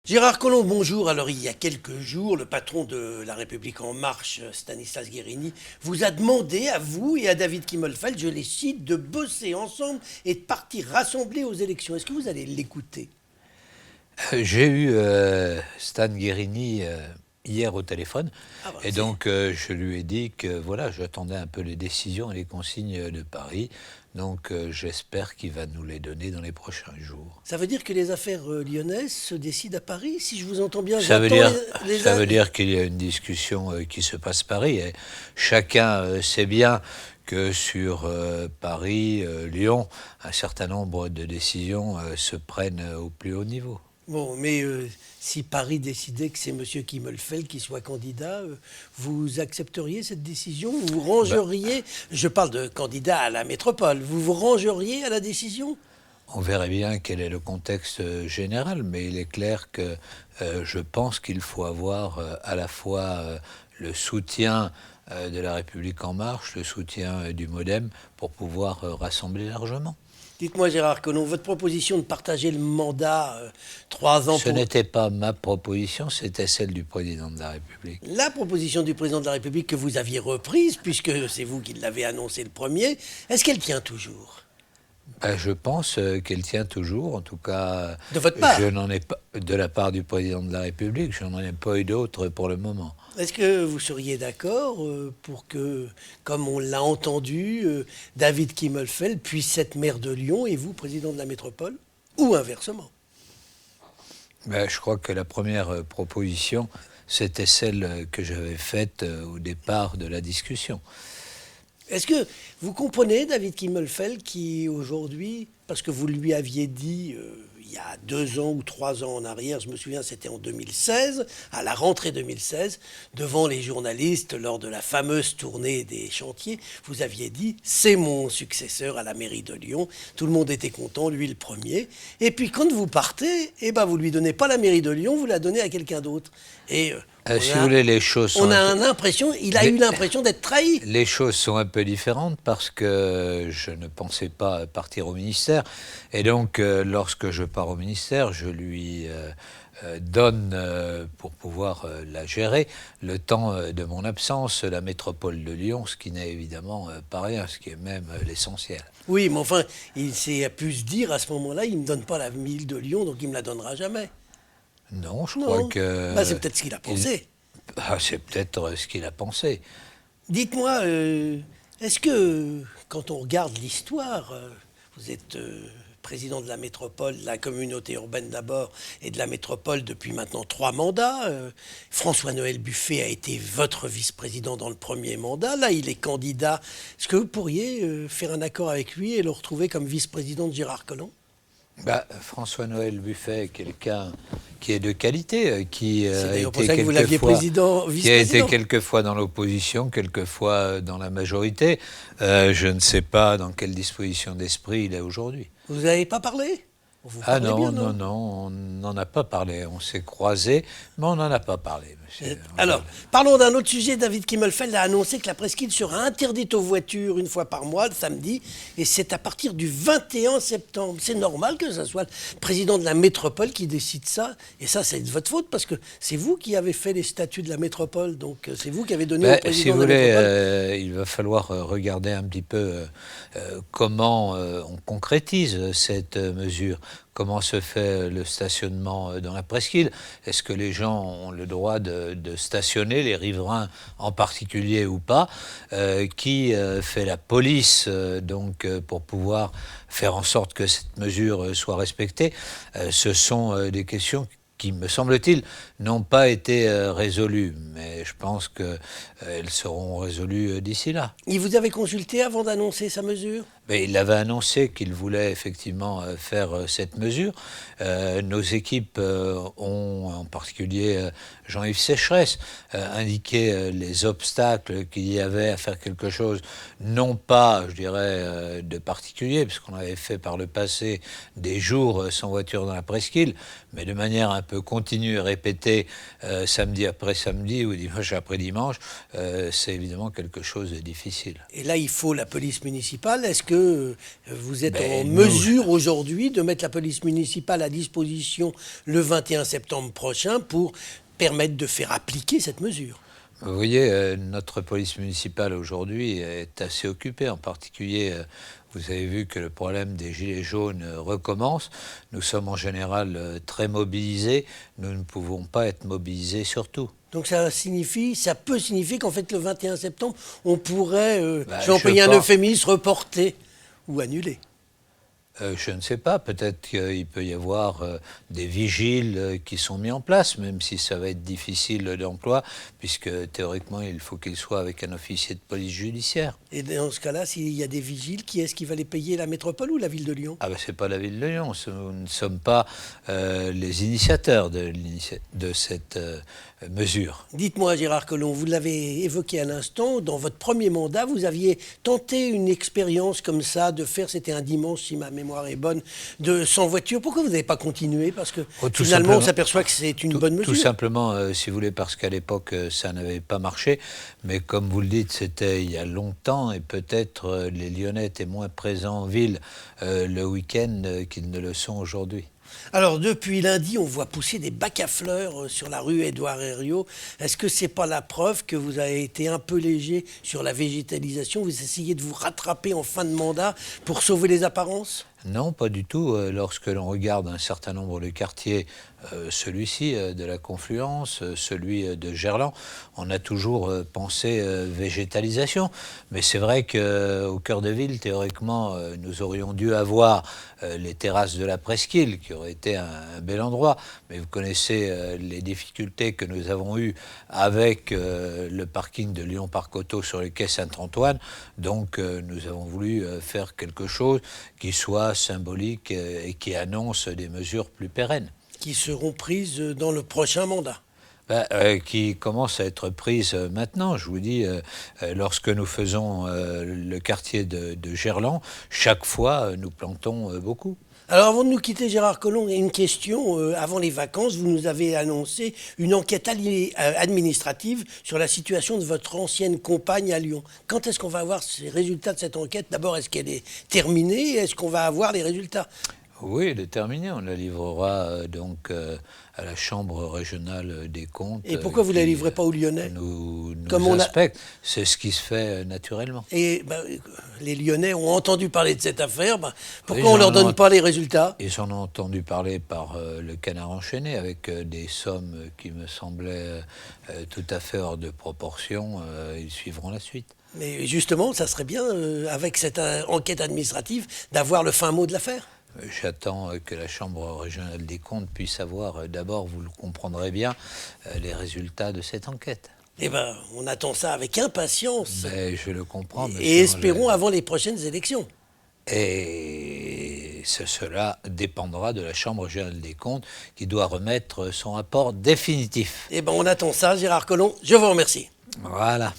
Gérard Collomb, bonjour. Alors, il y a quelques jours, le patron de La République En Marche, Stanislas Guerini, vous a demandé, à vous et à David Kimmelfeld, je les cite, de bosser ensemble et de partir rassemblés aux élections. Est-ce que vous allez l'écouter? J'ai eu Stan Guerini hier au téléphone, Ah bah, et donc je lui ai dit que voilà, j'attendais un peu les décisions et les consignes de Paris, donc j'espère qu'il va nous les donner dans les prochains jours. ça veut dire que les affaires lyonnaises se décident à Paris? Si je vous entends bien, Ça veut j'attends dire, ça veut dire qu'il y a une discussion qui se passe à Paris, et chacun sait bien que sur Paris, Lyon, un certain nombre de décisions se prennent au plus haut niveau. Bon, mais si Paris décidait que c'est M. Kimmelfeld qui soit candidat, vous accepteriez cette décision? Vous vous rangeriez, je parle de candidat à la métropole, vous vous rangeriez à la décision? On verrait bien quel est le contexte général, mais il est clair que je pense qu'il faut avoir à la fois le soutien de La République En Marche, le soutien du MoDem, pour pouvoir rassembler largement. Dites-moi, Gérard Collomb, votre proposition de partager le mandat 3 ans Ce pour... n'était pas ma proposition, c'était celle du président de la République. La proposition du président de la République que vous aviez reprise, puisque c'est vous qui l'avez annoncé le premier, est-ce qu'elle tient toujours? Je pense qu'elle tient toujours, en tout cas, De votre part? je n'en ai pas, de la part du président de la République, je n'en ai pas eu d'autre pour le moment. Est-ce que vous seriez d'accord pour que, comme on l'a entendu, David Kimmelfeld puisse être maire de Lyon et vous, président de la métropole? Ou inversement? Je crois que la première proposition, c'était celle que j'avais faite au départ de la discussion. Est-ce que vous comprenez David Kimmelfeld qui aujourd'hui, parce que vous lui aviez dit il y a 2 ans ou 3 ans en arrière, je me souviens c'était en 2016, à la rentrée 2016, devant les journalistes lors de la fameuse tournée des chantiers, vous aviez dit c'est mon successeur à la mairie de Lyon, tout le monde était content, lui le premier, et puis quand vous partez, eh ben, vous lui donnez pas la mairie de Lyon, vous la donnez à quelqu'un d'autre. Et Si vous voulez, les choses sont on a l'impression, il a eu l'impression d'être trahi. les choses sont un peu différentes parce que je ne pensais pas partir au ministère. Et donc, lorsque je pars au ministère, je lui donne, pour pouvoir la gérer, le temps de mon absence, la métropole de Lyon, ce qui n'est évidemment pas rien, ce qui est même l'essentiel. Oui, mais enfin, il s'est pu se dire à ce moment-là, il ne me donne pas la ville de Lyon, donc il ne me la donnera jamais. Non, je crois Non. que... Bah, c'est peut-être ce qu'il a pensé. C'est peut-être ce qu'il a pensé. Dites-moi, est-ce que quand on regarde l'histoire, vous êtes président de la métropole, de la communauté urbaine d'abord, et de la métropole depuis maintenant 3 mandats. François-Noël Buffet a été votre vice-président dans le premier mandat. Là, il est candidat. Est-ce que vous pourriez faire un accord avec lui et le retrouver comme vice-président de Gérard Collomb? François-Noël Buffet est quelqu'un qui est de qualité, qui C'est a d'ailleurs pour été ça que vous l'aviez vice-président. quelquefois dans l'opposition, quelquefois dans la majorité. Je ne sais pas dans quelle disposition d'esprit il est aujourd'hui. Vous n'avez pas parlé? Vous Ah parlez bien, non? non, on n'en a pas parlé. On s'est croisés, mais on n'en a pas parlé, monsieur. Alors, parlons d'un autre sujet. David Kimmelfeld a annoncé que la presqu'île sera interdite aux voitures 1 fois par mois, le samedi, et c'est à partir du 21 septembre. C'est normal que ce soit le président de la métropole qui décide ça, et ça, c'est de votre faute, parce que c'est vous qui avez fait les statuts de la métropole, donc c'est vous qui avez donné au président Si vous de la voulez, métropole. il va falloir regarder un petit peu comment on concrétise cette mesure. Comment se fait le stationnement dans la presqu'île? Est-ce que les gens ont le droit de stationner, les riverains en particulier ou pas? Qui fait la police pour pouvoir faire en sorte que cette mesure soit respectée? Ce sont des questions qui, me semble-t-il, n'ont pas été résolues. Mais je pense qu'elles seront résolues d'ici là. Il vous avait consulté avant d'annoncer sa mesure? Mais il avait annoncé qu'il voulait effectivement faire cette mesure. Nos équipes ont, en particulier Jean-Yves Sécheresse, indiqué les obstacles qu'il y avait à faire quelque chose, non pas, je dirais, de particulier, puisqu'on avait fait par le passé des jours sans voiture dans la presqu'île, mais de manière un peu continue et répétée, samedi après samedi ou dimanche après dimanche, c'est évidemment quelque chose de difficile. Et là, il faut la police municipale. Est-ce que que vous êtes en nous- mesure aujourd'hui de mettre la police municipale à disposition le 21 septembre prochain pour permettre de faire appliquer cette mesure. Vous voyez, notre police municipale aujourd'hui est assez occupée. En particulier, vous avez vu que le problème des gilets jaunes recommence. Nous sommes en général très mobilisés. Nous ne pouvons pas être mobilisés sur tout. Donc ça peut signifier qu'en fait le 21 septembre, on pourrait, Bah, je vais employer un pense- euphémisme, reporter ou annuler. Je ne sais pas, peut-être qu'il peut y avoir des vigiles qui sont mis en place, même si ça va être difficile d'emploi, puisque théoriquement il faut qu'il soit avec un officier de police judiciaire. Et dans ce cas-là, s'il y a des vigiles, qui est-ce qui va les payer, la métropole ou la ville de Lyon? Ah ben c'est pas la ville de Lyon, nous ne sommes pas les initiateurs de cette mesure. Dites-moi, Gérard Collomb, vous l'avez évoqué à l'instant, dans votre premier mandat, vous aviez tenté une expérience comme ça, de faire, c'était un dimanche, si ma mémoire est bonne, de 100 voitures. Pourquoi vous n'avez pas continué? Parce que finalement, on s'aperçoit que c'est une bonne mesure. Tout simplement, si vous voulez, parce qu'à l'époque, ça n'avait pas marché. Mais comme vous le dites, c'était il y a longtemps, et peut-être les Lyonnais étaient moins présents en ville le week-end qu'ils ne le sont aujourd'hui. Alors, depuis lundi, on voit pousser des bacs à fleurs sur la rue Édouard Herriot. Est-ce que c'est pas la preuve que vous avez été un peu léger sur la végétalisation? Vous essayez de vous rattraper en fin de mandat pour sauver les apparences? Non, pas du tout. Lorsque l'on regarde un certain nombre de quartiers, celui-ci de la Confluence, celui de Gerland, on a toujours pensé végétalisation. Mais c'est vrai qu'au cœur de ville, théoriquement, nous aurions dû avoir les terrasses de la Presqu'île, qui aurait été un bel endroit. Mais vous connaissez les difficultés que nous avons eues avec le parking de Lyon-Parc Auto sur les quais Saint-Antoine. Donc nous avons voulu faire quelque chose qui soit symbolique et qui annonce des mesures plus pérennes. Qui seront prises dans le prochain mandat. Qui commencent à être prises maintenant. Je vous dis, lorsque nous faisons le quartier de Gerland, chaque fois, nous plantons beaucoup. Alors avant de nous quitter, Gérard Collomb, une question. Avant les vacances, vous nous avez annoncé une enquête administrative sur la situation de votre ancienne compagne à Lyon. Quand est-ce qu'on va avoir les résultats de cette enquête? D'abord, est-ce qu'elle est terminée? Est-ce qu'on va avoir les résultats? Oui, elle est terminée. On la livrera donc à la Chambre régionale des comptes. Et pourquoi vous ne la livrez pas aux Lyonnais? Nous Comme on inspecte. C'est ce qui se fait naturellement. Et les Lyonnais ont entendu parler de cette affaire. Pourquoi on ne leur donne pas les résultats? Ils en ont entendu parler par le Canard enchaîné, avec des sommes qui me semblaient tout à fait hors de proportion. Ils suivront la suite. Mais justement, ça serait bien, avec cette enquête administrative, d'avoir le fin mot de l'affaire. J'attends que la Chambre régionale des comptes puisse avoir, d'abord, vous le comprendrez bien, les résultats de cette enquête. Eh bien, on attend ça avec impatience. Mais je le comprends. Et espérons avant les prochaines élections. Et cela dépendra de la Chambre régionale des comptes qui doit remettre son rapport définitif. Eh bien, on attend ça, Gérard Collomb. Je vous remercie. Voilà.